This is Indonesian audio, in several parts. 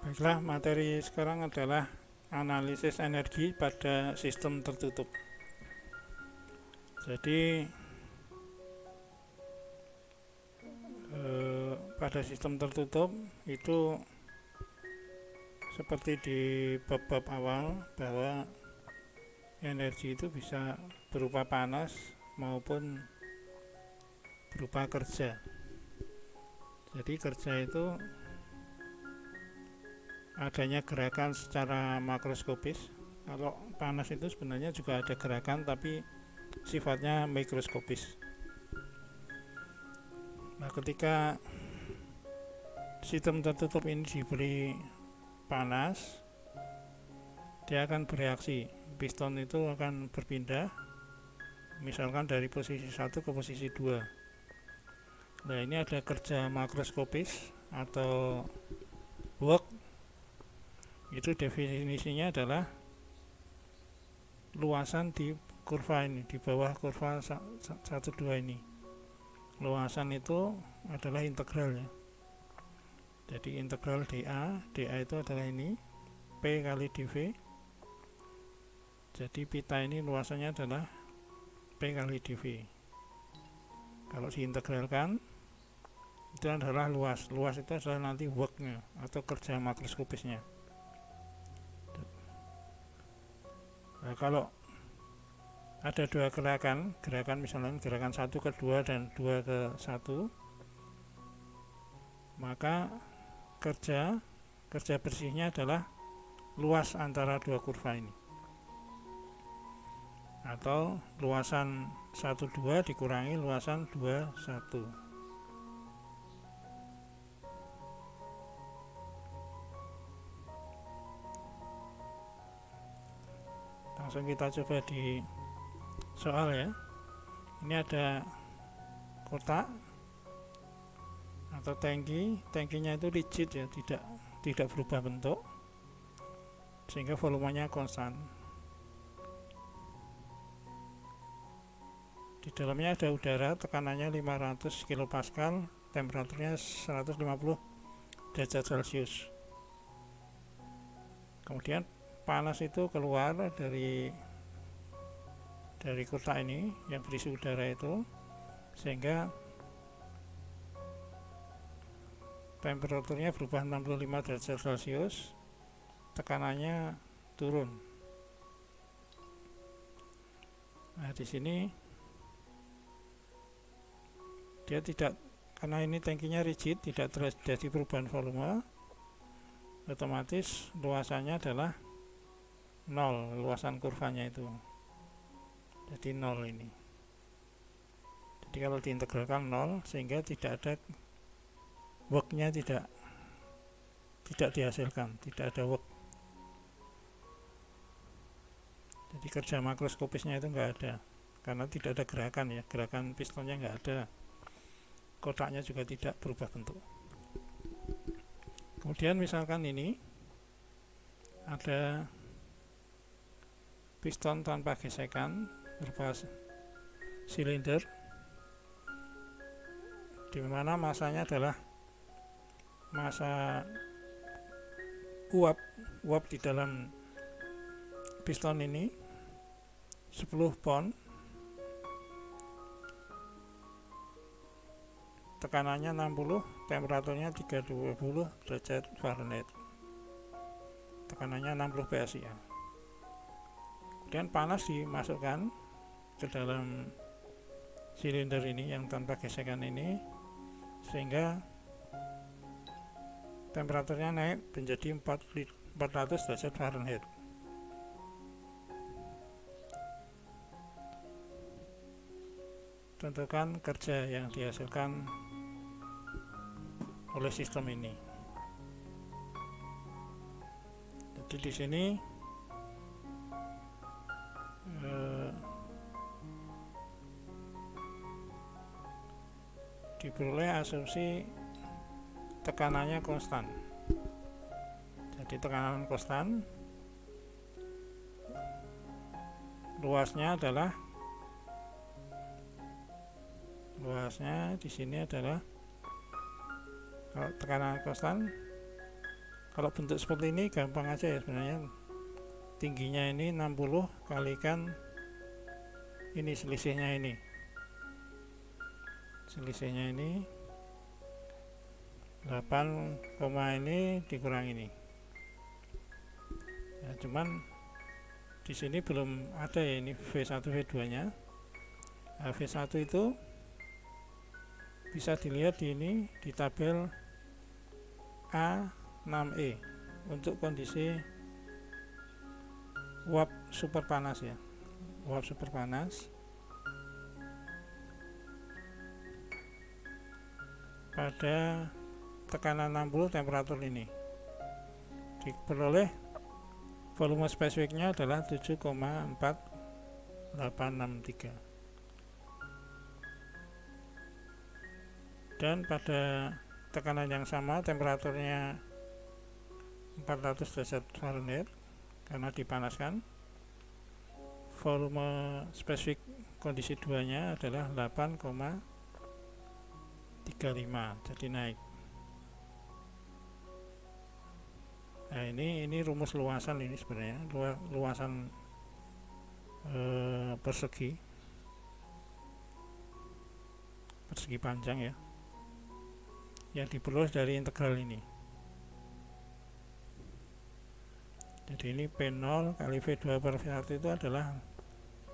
Baiklah, materi sekarang adalah analisis energi pada sistem tertutup. Jadi pada sistem tertutup itu seperti di bab-bab awal bahwa energi itu bisa berupa panas maupun berupa kerja. Jadi kerja itu adanya gerakan secara makroskopis. Kalau panas itu sebenarnya juga ada gerakan tapi sifatnya mikroskopis. Nah, ketika sistem tertutup ini diberi panas, dia akan bereaksi. Piston itu akan berpindah, misalkan dari posisi 1 ke posisi 2. Nah, ini ada kerja makroskopis atau work. Itu definisinya adalah luasan di kurva ini, di bawah kurva 1,2 ini. Luasan itu adalah integral ya. Jadi integral dA itu adalah ini, P kali dV. Jadi pita ini luasannya adalah P kali dV. Kalau diintegralkan itu adalah luas. Luas itu adalah nanti worknya atau kerja makroskopisnya. Nah, kalau ada dua gerakan misalnya gerakan 1 ke 2 dan 2 ke 1, maka kerja bersihnya adalah luas antara dua kurva ini, atau luasan 1,2 dikurangi luasan 2,1. Langsung kita coba di soal ya. Ini ada kotak atau tangkinya itu rigid ya, tidak berubah bentuk, sehingga volumenya konstan. Di dalamnya ada udara, tekanannya 500 kPa, temperaturnya 150 derajat Celcius. Kemudian panas itu keluar dari kotak ini yang berisi udara itu, sehingga temperaturnya berubah 65 derajat Celcius, tekanannya turun. Nah, di sini dia tidak, karena ini tangkinya rigid, tidak terjadi perubahan volume, otomatis luasannya adalah 0, luasan kurvanya itu. Jadi 0 ini. Jadi kalau diintegralkan 0, sehingga tidak ada worknya, tidak dihasilkan, tidak ada work. Jadi kerja makroskopisnya itu enggak ada, karena tidak ada gerakan ya, gerakan pistonnya enggak ada, kotaknya juga tidak berubah bentuk. Kemudian misalkan ini ada piston tanpa gesekan berupa silinder, di mana masanya adalah massa uap di dalam piston ini 10 pound, tekanannya 60, temperaturnya 320 derajat Fahrenheit, tekanannya 60 PSI. Kemudian panas dimasukkan ke dalam silinder ini yang tanpa gesekan ini, sehingga temperaturnya naik menjadi 400 derajat Fahrenheit. Tentukan kerja yang dihasilkan oleh sistem ini. Jadi di sini diperoleh asumsi tekanannya konstan. Jadi tekanan konstan, luasnya di sini adalah, kalau tekanan konstan Kalau bentuk seperti ini gampang aja ya sebenarnya. Tingginya ini 60 kalikan ini selisihnya ini. Selisihnya ini 8, ini dikurang ini. Ya, cuman di sini belum ada ya ini V1 V2 nya. Nah, V1 itu bisa dilihat di ini di tabel A6E untuk kondisi uap super panas ya. Uap super panas pada tekanan 60 temperatur ini diperoleh volume spesifiknya adalah 7,4863, dan pada tekanan yang sama temperaturnya 400 derajat Fahrenheit karena dipanaskan, volume spesifik kondisi 2 nya adalah 8,35, jadi naik. Nah ini rumus luasan ini sebenarnya luasan persegi panjang ya, yang diperoleh dari integral ini. Jadi ini P0 kali V2 per V1 itu adalah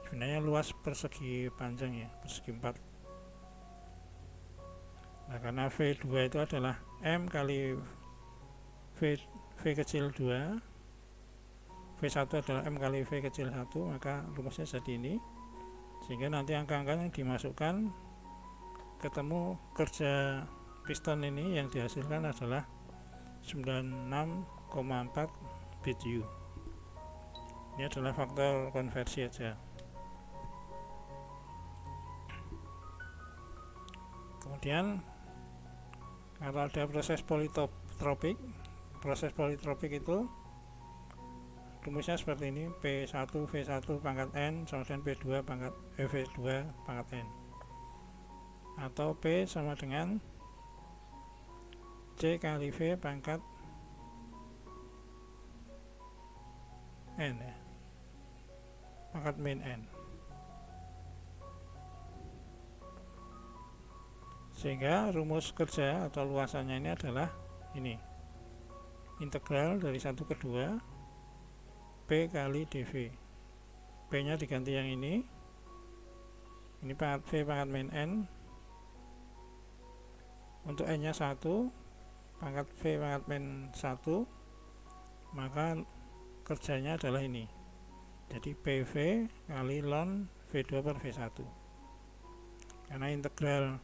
sebenarnya luas persegi panjang ya, persegi 4. Nah karena V2 itu adalah M kali V kecil 2, V1 adalah M kali V kecil 1, maka rumusnya jadi ini. Sehingga nanti angka-angka yang dimasukkan ketemu kerja piston ini yang dihasilkan adalah 96,4 BTU. Ini adalah faktor konversi aja. Kemudian kalau ada proses politropik, proses politropik itu rumusnya seperti ini, P1 V1 pangkat N sama dengan P2 pangkat V2 pangkat N, atau P sama dengan C kali V pangkat N ya, pangkat min N. Sehingga rumus kerja atau luasannya ini adalah ini, integral dari 1 ke 2 P kali dV. P nya diganti yang ini pangkat V pangkat min N, untuk N nya 1, pangkat V pangkat min 1, maka kerjanya adalah ini, jadi PV kali ln V2 per V1, karena integral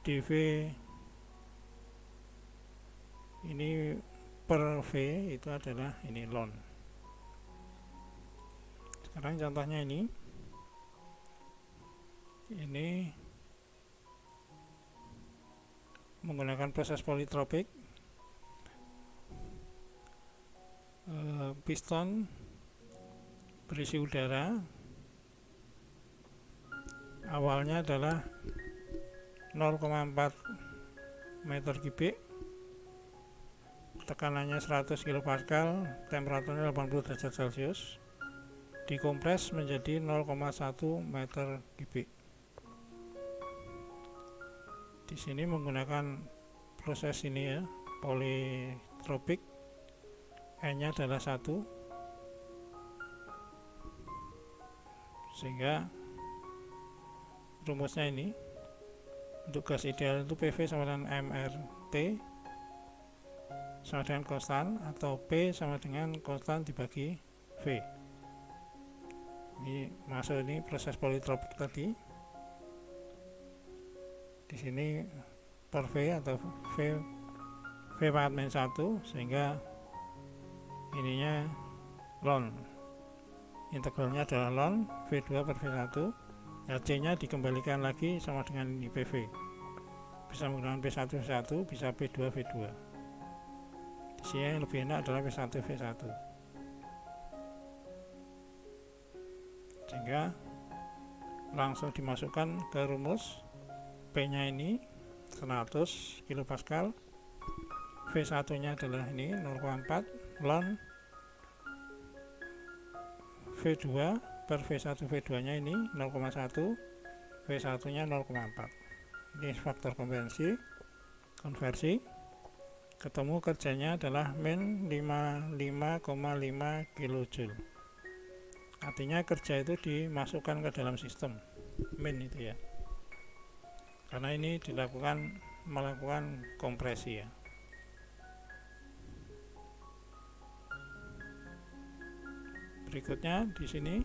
dV ini per V itu adalah ini ln. Sekarang contohnya ini menggunakan proses politropik, piston berisi udara, awalnya adalah 0,4 meter kubik, tekanannya 100 kPa, temperaturnya 80 derajat Celcius, dikompres menjadi 0,1 meter kubik. Di sini menggunakan proses ini ya, politropik, N-nya adalah 1, sehingga rumusnya ini untuk gas ideal itu PV sama dengan MRT sama dengan konstan, atau P sama dengan konstan dibagi V. Ini masuk ini proses politropik tadi. Di sini per V atau V pangkat min 1, sehingga ininya ln, integralnya adalah ln V2 per V1. C nya dikembalikan lagi sama dengan ini PV, bisa menggunakan P1 V1, bisa P2 V2. Di sini yang lebih enak adalah P1 V1, sehingga langsung dimasukkan ke rumus. P nya ini 100 kPa, V1 nya adalah ini 0,4 ln V2 per V1 V2 nya ini 0,1, V1 nya 0,4. Ini faktor konversi, ketemu kerjanya adalah min 55,5 kJ. Artinya kerja itu dimasukkan ke dalam sistem min itu ya, karena ini melakukan kompresi ya. Berikutnya di sini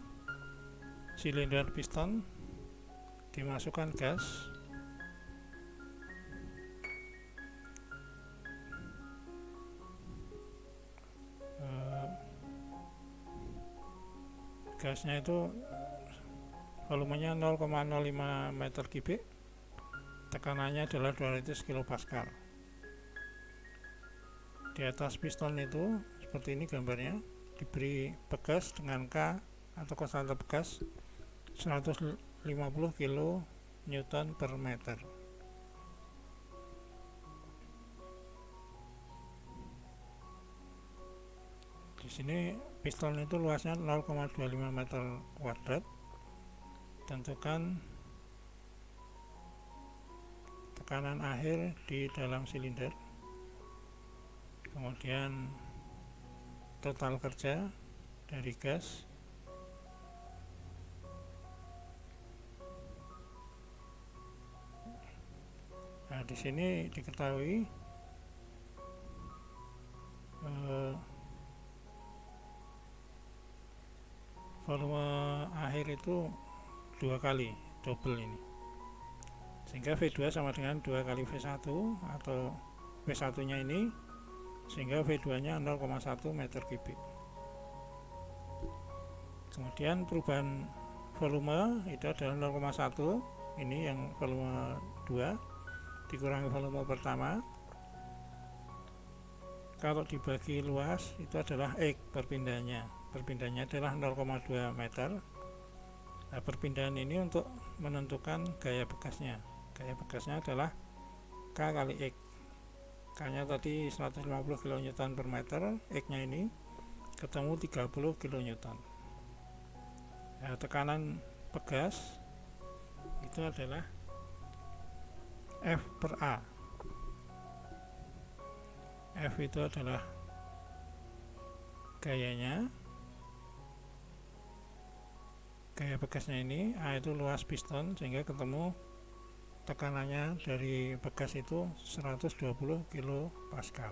silinder piston dimasukkan gas. Gasnya itu volumenya 0,05 meter kubik, tekanannya adalah 200 kPa. Di atas piston itu seperti ini gambarnya, diberi bekas dengan K atau konstanta bekas 150 kN per meter. Di sini piston itu luasnya 0,25 meter kuadrat. Tentukan tekanan akhir di dalam silinder, kemudian total kerja dari gas, nah di sini diketahui volume akhir itu 2 kali, double ini, sehingga V2 sama dengan 2 kali V1 atau V1 nya ini, sehingga V2 nya 0,1 meter kubik. Kemudian perubahan volume itu adalah 0,1, ini yang volume 2 dikurangi volume pertama. Kalau dibagi luas itu adalah X perpindahannya adalah 0,2 meter. Nah, perpindahan ini untuk menentukan gaya bekasnya adalah K kali X. K nya tadi 150 kN per meter, X nya ini ketemu 30 kN. Nah, tekanan bekas itu adalah F per A. F itu adalah gaya bekasnya ini, A itu luas piston, sehingga ketemu tekanannya dari bekas itu 120 kPa.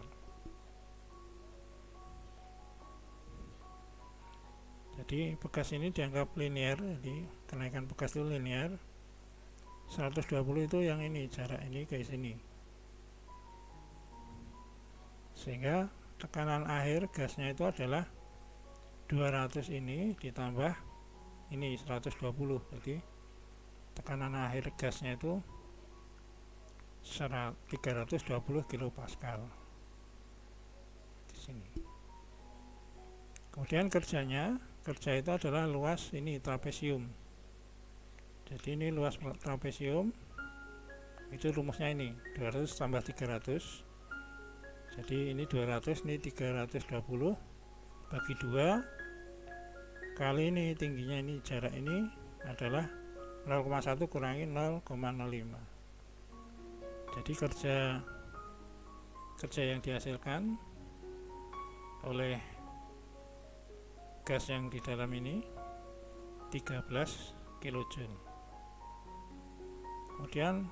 Jadi bekas ini dianggap linear, jadi kenaikan bekas itu linear. 120 itu yang ini, jarak ini ke sini, sehingga tekanan akhir gasnya itu adalah 200 ini ditambah ini 120, jadi tekanan akhir gasnya itu 320 kPa di sini. Kemudian kerja itu adalah luas ini trapesium. Jadi ini luas trapesium, itu rumusnya ini 200 tambah 300. Jadi ini 200, ini 320 bagi 2 kali ini tingginya, ini jarak ini adalah 0,1 kurangi 0,05. Jadi kerja yang dihasilkan oleh gas yang di dalam ini 13 kJ. Kemudian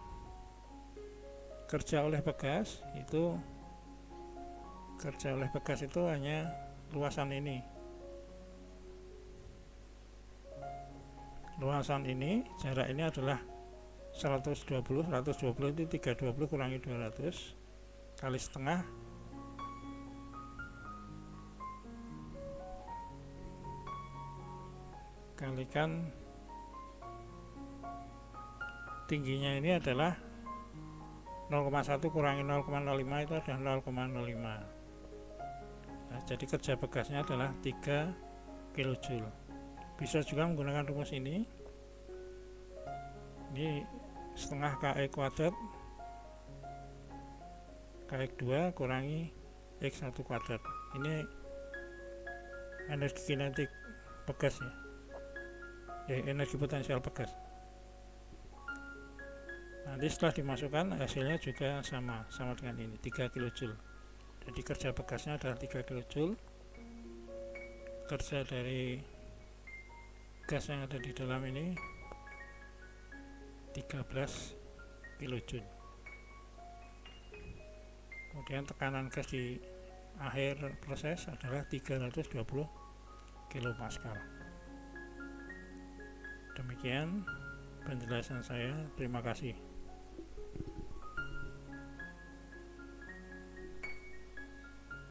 kerja oleh bekas itu hanya luasan ini. Luasan ini, jarak ini adalah 120 itu 320 kurangi 200 kali setengah kalikan tingginya ini adalah 0,1 kurangi 0,05 itu adalah 0,05. Nah, jadi kerja bekasnya adalah 3 kJ. Bisa juga menggunakan rumus ini setengah KE kuadrat KX2 kurangi X1 kuadrat. Ini energi kinetik pegas ya, energi potensial pegas. Nanti setelah dimasukkan hasilnya juga sama dengan ini, 3 kJ. Jadi kerja pegasnya adalah 3 kJ, kerja dari gas yang ada di dalam ini 13 kJ. Kemudian tekanan gas di akhir proses adalah 320 kPa. Demikian penjelasan saya, terima kasih.